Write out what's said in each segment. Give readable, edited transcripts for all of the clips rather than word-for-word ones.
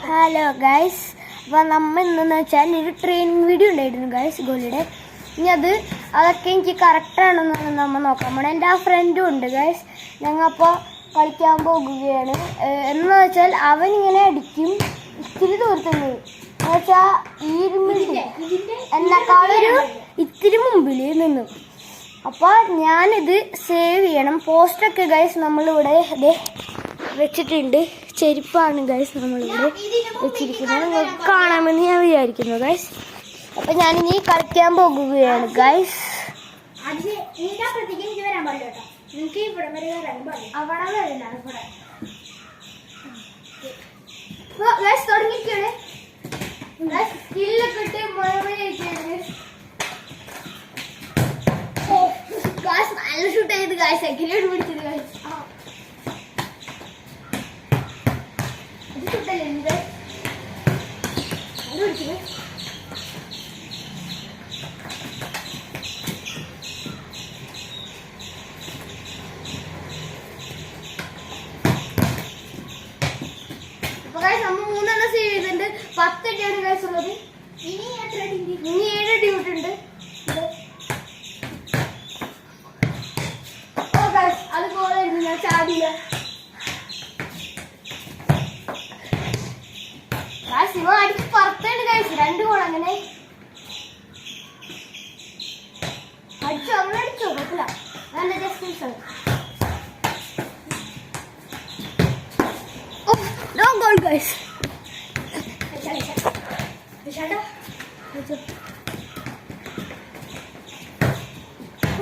Hello guys, അപ്പോൾ നമ്മൾ ഇന്നെന്ന് വെച്ചാൽ ഒരു ട്രെയിനിങ് വീഡിയോ ഉണ്ടായിരുന്നു ഗൈസ് ഗോളിയുടെ. ഇനി അതൊക്കെ എനിക്ക് കറക്റ്റാണെന്ന് നമ്മൾ നോക്കാൻ പോകണം. എൻ്റെ ആ ഫ്രണ്ടും ഉണ്ട് ഗൈസ്. ഞങ്ങളപ്പോൾ കളിക്കാൻ പോകുകയാണ്. എന്ന് വെച്ചാൽ അവനിങ്ങനെ അടിക്കും ഇത്തിരി ദൂരത്തുനിന്ന്, എന്ന് വെച്ചാൽ എന്നെക്കാളൊരു ഇത്തിരി മുമ്പിൽ നിന്നു. അപ്പോൾ ഞാനിത് സേവ് ചെയ്യണം. പോസ്റ്റൊക്കെ ഗൈസ് നമ്മളിവിടെ വെച്ചിട്ടുണ്ട്. ചെരുപ്പാണ് ഗൈസ് നമ്മളിവിടെ വെച്ചിരിക്കുന്നത്. നിങ്ങൾക്ക് കാണാമെന്ന് ഞാൻ വിചാരിക്കുന്നു ഗൈസ്. അപ്പം ഞാനിനി കളിക്കാൻ പോകുകയാണ് ഗൈസ്. തുടങ്ങിയിട്ടാണ് സ്കില്ലൊക്കെ ഇട്ട് നല്ല ഷൂട്ട് ചെയ്ത് ഗൈസ്. സെക്കൻഡ് പിടിച്ചത് ഗൈസ്. നമ്മൾ 3 എണ്ണം സേവ് ചെയ്തിട്ടുണ്ട്. 10 അടിയാണ് ഗൈസ് ഉള്ളത്. ഇനി 7 അടി വിട്ടുണ്ട്. അത് ഗോളായിരുന്നു, ഞാൻ ചാടിയില്ല. ഇവ അടിച്ച് പുറത്തേണ്ട് ഗൈസ്. 2 ഗോൾ അങ്ങനെ അടിച്ചോ, അങ്ങനെ അടിച്ചോ, കുഴപ്പമില്ല. നല്ല just no goal guys.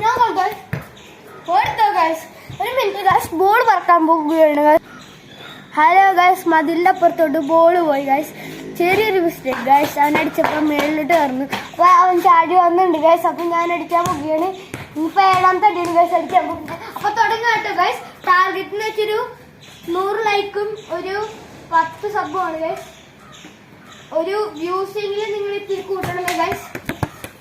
No goal guys. ഓടുത്തോ ഗൈസ്. ഒരു മിനിറ്റ് ഗൈസ്, ബോൾ പറക്കാൻ പോകുകയാണ് ഗൈസ്. ഹലോ ഗൈസ്, മതിലിൻ്റെ അപ്പുറത്തോട്ട് ബോൾ പോയി ഗൈസ്. ചെറിയൊരു മിസ്റ്റേക്ക് ഗൈസ്. അവൻ അടിച്ചപ്പോൾ മേളിലോട്ട് കയറുന്നു. അപ്പോൾ അവൻ ചാടി വന്നിട്ടുണ്ട് ഗൈസ്. അപ്പം ഞാൻ അടിക്കാൻ പോകുകയാണ്. ഇപ്പോൾ 7ാമത്തെ അടിയാണ് ഗൈസ് അടിക്കാൻ പോകുന്നത്. അപ്പോൾ തുടങ്ങാം കേട്ടോ ഗൈസ്. ടാർഗറ്റിന് വെച്ചൊരു 100 ലൈക്കും ഒരു 10 സബ്ബുമാണ് ഗൈസ്. ഒരു വ്യൂസിംഗിൽ നിങ്ങൾ ഇത്തിരി കൂട്ടണമേ ഗൈസ്.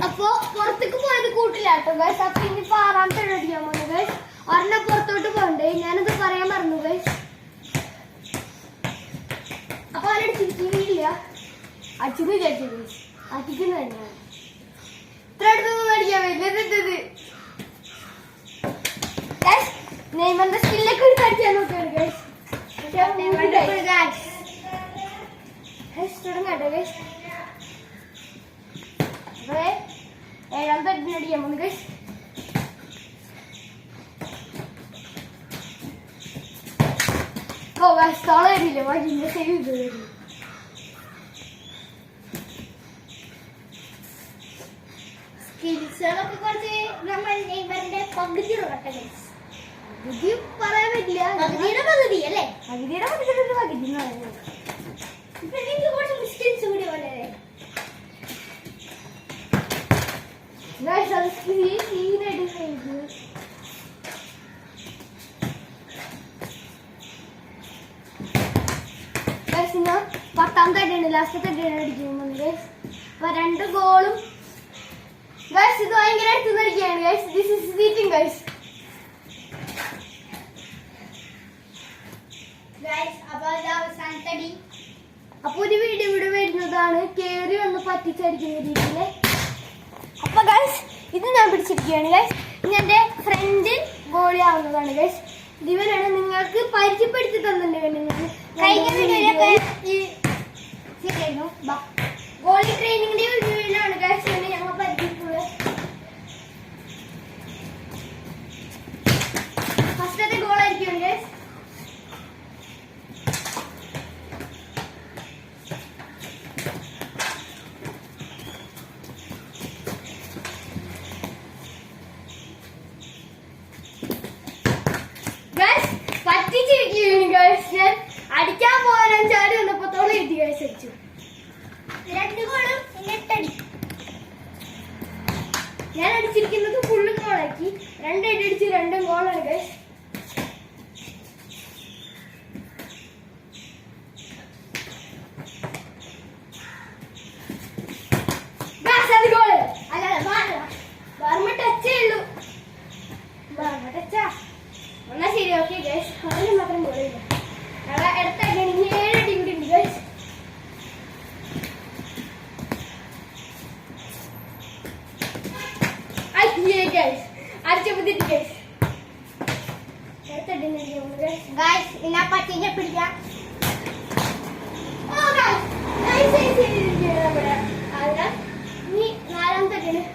അപ്പോൾ പുറത്തേക്ക് പോയത് കൂട്ടില്ല കേട്ടോ ഗൈസ്. അപ്പോൾ ഇനിയിപ്പോൾ 6ാമത്തെ അടി അടിക്കാൻ പോകുന്നു ഗൈസ്. ഒരെണ്ണം പുറത്തോട്ട് പോകണ്ടേ, ഞാനത് പറയാൻ മറന്നു ഗൈസ്. അപ്പോൾ അവരടിച്ചിരിക്കില്ല, അടിച്ചെന്ന് വിചാരിച്ചു ഗൈസ്. അടിക്കുന്ന തന്നെയാണ്. ഇത്ര അടുത്തൊന്നും അടിക്കാൻ പറ്റില്ല. ഗൈസ് നെയ്മറിന്റെ സ്കില്ലൊക്കെ ഒരു അടിക്കാൻ നോക്കുകയാണ് ഗൈസ്. തുടങ്ങാട്ടോ ഗൈസ്. അപ്പേ 7ാമത്തെ അടിക്കാൻ അടിക്കാൻ പോകുന്നു ഗൈസ്. ഓ ഗൈസ്, തോള വരില്ല. വഴിന്റെ സേവ് ചെയ്ത് വരില്ല. സ്കിൽസുകളൊക്കെ കുറച്ച് നമ്മൾ നെയ്മറിന്റെ പകുതി ഗൈസ്. പകുതി പറയാൻ പറ്റില്ല. പകുതിയുടെ പകുതി അല്ലേ? പകുതിയുടെ പകുതിയുടെ പകുതി എന്ന് പറയുന്നത്. ഇപ്പൊ എനിക്ക് കുറച്ച് ഡിസ്റ്റൻസ് കൂടി പോലെ ഞാൻ 10ാമത്തെ അടിയാണ്, ലാസ്റ്റത്തെ അടിയാണ് അടിക്കുന്നത്. അപ്പൊ 2 ഗോളും ഗൈസ്. ഇത് ഭയങ്കര അടുത്തുനിന്ന് അടിക്കുകയാണ് guys. This is cheating guys. അപ്പൊ ഒരു വീഡിയോ ഇവിടെ വരുന്നതാണ് കേറി വന്ന് പറ്റിച്ചടിക്കുന്ന രീതിയില്. അപ്പൊ ഗൈസ് ഇത് ഞാൻ പിടിച്ചിരിക്കുകയാണ് ഗൈസ്. ഇനി എന്റെ ഫ്രണ്ട് ഗോളി ആവുന്നതാണ് ഗൈസ്. ഇവരാണ് നിങ്ങൾക്ക് പരിചയപ്പെടുത്തി തന്നിട്ടുണ്ട്. കഴിഞ്ഞ ഗോളി ട്രെയിനിങ്ങിന്റെ വീഡിയോയിലാണ് ഗൈസ് ഞങ്ങൾ പരിചയപ്പെടുന്നത്. ഫസ്റ്റത്തെ ഗോളായിരിക്കും ഗൈസ്. അടിക്കാൻ പോകാൻ ചാടി വന്നപ്പോത്തോളം തെറ്റി ഗൈസ്. അടിച്ചപ്പോ തെറ്റി ഗൈസ്. ഗൈസ് ഇന്നാ പട്ടിനെ പിടിക്കാം.